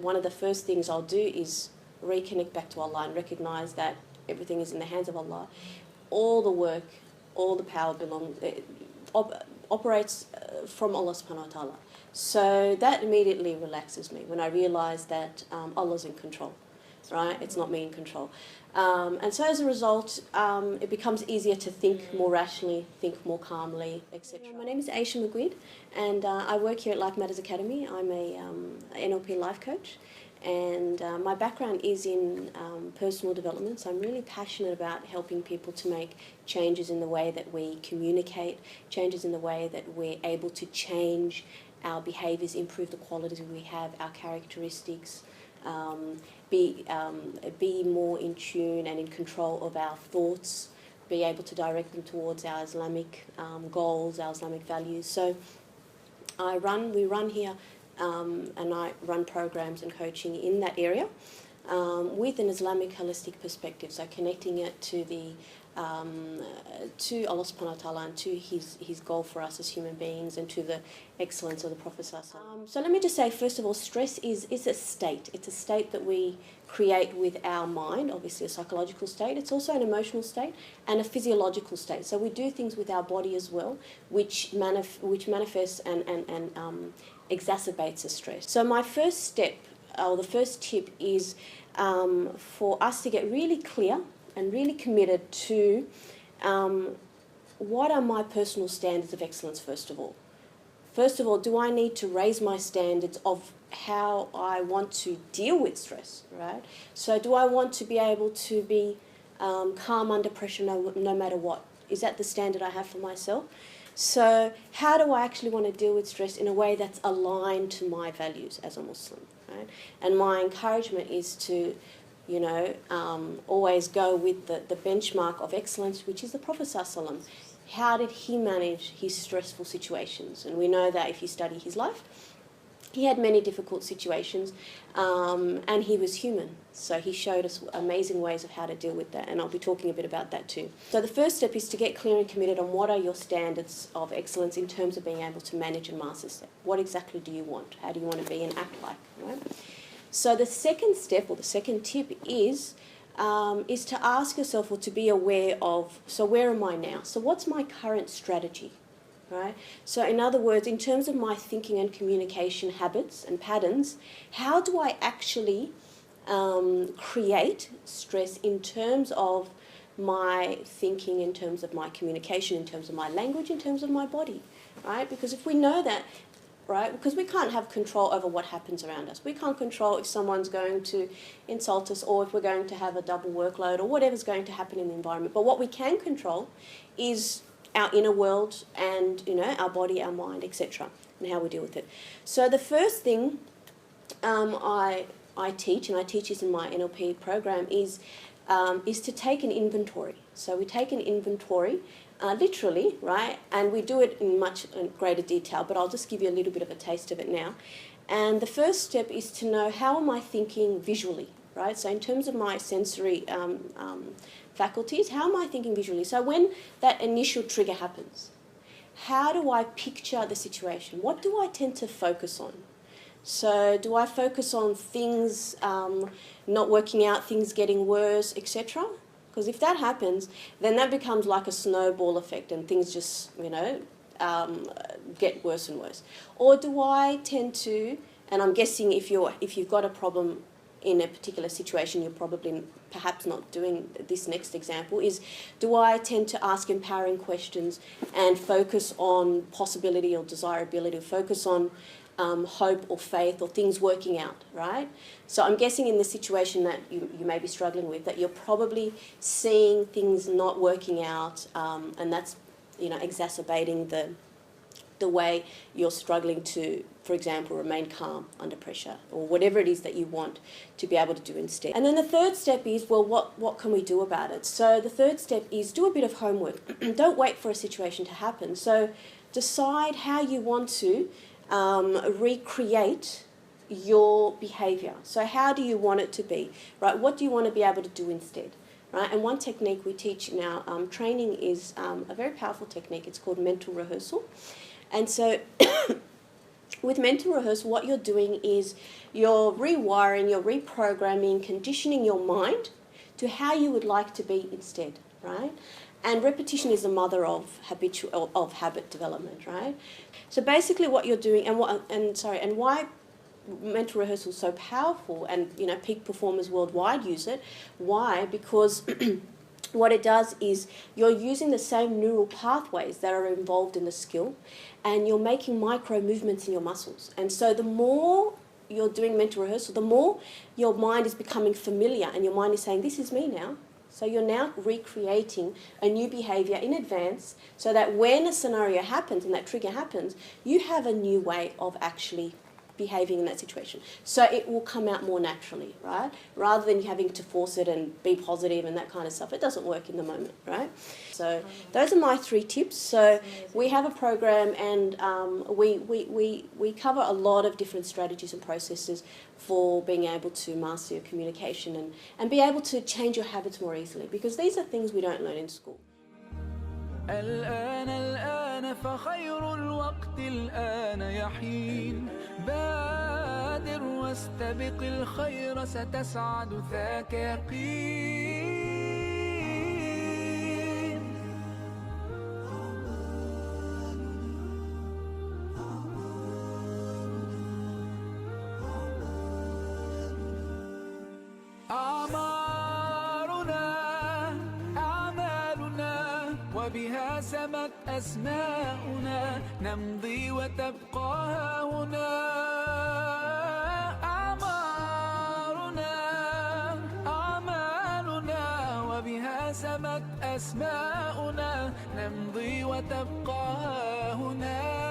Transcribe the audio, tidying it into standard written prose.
one of the first things I'll do is reconnect back to Allah and recognize that everything is in the hands of Allah. All the work, all the power operates from Allah subhanahu wa ta'ala. So that immediately relaxes me when I realize that Allah's in control, right? It's not me in control. And so as a result, it becomes easier to think more rationally, think more calmly, etc. My name is Aisha Meguid, and I work here at Life Matters Academy. I'm a NLP life coach, and my background is in personal development, so I'm really passionate about helping people to make changes in the way that we communicate, changes in the way that we're able to change our behaviours, improve the qualities we have, our characteristics, be more in tune and in control of our thoughts, be able to direct them towards our Islamic goals, our Islamic values. So we run here, and I run programs and coaching in that area with an Islamic holistic perspective, so connecting it to the to Allah subhanahu wa ta'ala and to his goal for us as human beings and to the excellence of the Prophet So let me just say, first of all, stress is a state. It's a state that we create with our mind, obviously a psychological state. It's also an emotional state and a physiological state. So we do things with our body as well, which manifests and exacerbates the stress. So my first step, or the first tip, is for us to get really clear and really committed to what are my personal standards of excellence, first of all. First of all, do I need to raise my standards of how I want to deal with stress, right? So do I want to be able to be calm under pressure no matter what? Is that the standard I have for myself? So how do I actually want to deal with stress in a way that's aligned to my values as a Muslim, right? And my encouragement is to always go with the benchmark of excellence, which is the Prophet ﷺ. How did he manage his stressful situations? And we know that if you study his life, he had many difficult situations, and he was human. So he showed us amazing ways of how to deal with that, and I'll be talking a bit about that too. So the first step is to get clear and committed on what are your standards of excellence in terms of being able to manage and master that. What exactly do you want? How do you want to be and act like, right? So the second step, or the second tip, is to ask yourself, or to be aware of, so where am I now? So what's my current strategy, right? So in other words, in terms of my thinking and communication habits and patterns, how do I actually create stress in terms of my thinking, in terms of my communication, in terms of my language, in terms of my body, right? Because if we know that, right? Because we can't have control over what happens around us. We can't control if someone's going to insult us, or if we're going to have a double workload, or whatever's going to happen in the environment. But what we can control is our inner world and, our body, our mind, etc., and how we deal with it. So the first thing I teach, and I teach this in my NLP program, is to take an inventory. So we take an inventory, literally, right? And we do it in much greater detail, but I'll just give you a little bit of a taste of it now. And the first step is to know, how am I thinking visually, right? So in terms of my sensory faculties, how am I thinking visually? So when that initial trigger happens, how do I picture the situation? What do I tend to focus on? So do I focus on things not working out, things getting worse, etc.? Because if that happens, then that becomes like a snowball effect, and things just, get worse and worse. Or do I tend to, and I'm guessing if you've got a problem in a particular situation, you're probably perhaps not doing this next example, is do I tend to ask empowering questions and focus on possibility or desirability, or focus on hope or faith or things working out, right? So I'm guessing in the situation that you may be struggling with, that you're probably seeing things not working out, and that's exacerbating the way you're struggling to, for example, remain calm under pressure, or whatever it is that you want to be able to do instead. And then the third step is, well, what can we do about it? So the third step is do a bit of homework. Don't wait for a situation to happen. So decide how you want to recreate your behaviour. So how do you want it to be, right? What do you want to be able to do instead, right? And one technique we teach in our training is a very powerful technique. It's called mental rehearsal. And so with mental rehearsal, what you're doing is you're rewiring, you're reprogramming, conditioning your mind to how you would like to be instead, right? And repetition is the mother of habit development, right? So basically, what you're doing, and why mental rehearsal is so powerful, and peak performers worldwide use it. Why? Because what it does is you're using the same neural pathways that are involved in the skill, and you're making micro movements in your muscles. And so the more you're doing mental rehearsal, the more your mind is becoming familiar, and your mind is saying, this is me now. So you're now recreating a new behaviour in advance, so that when a scenario happens and that trigger happens, you have a new way of actually behaving in that situation. So it will come out more naturally, right? Rather than having to force it and be positive and that kind of stuff. It doesn't work in the moment, right? So those are my 3 tips. So we have a program, and we cover a lot of different strategies and processes for being able to master your communication and be able to change your habits more easily, because these are things we don't learn in school. الآن فخير الوقت الآن يحين بادر واستبق الخير ستسعد ذاك يقين وبها سمت أسماؤنا نمضي وتبقى هنا أعمالنا وبها سمت أسماؤنا نمضي وتبقى هنا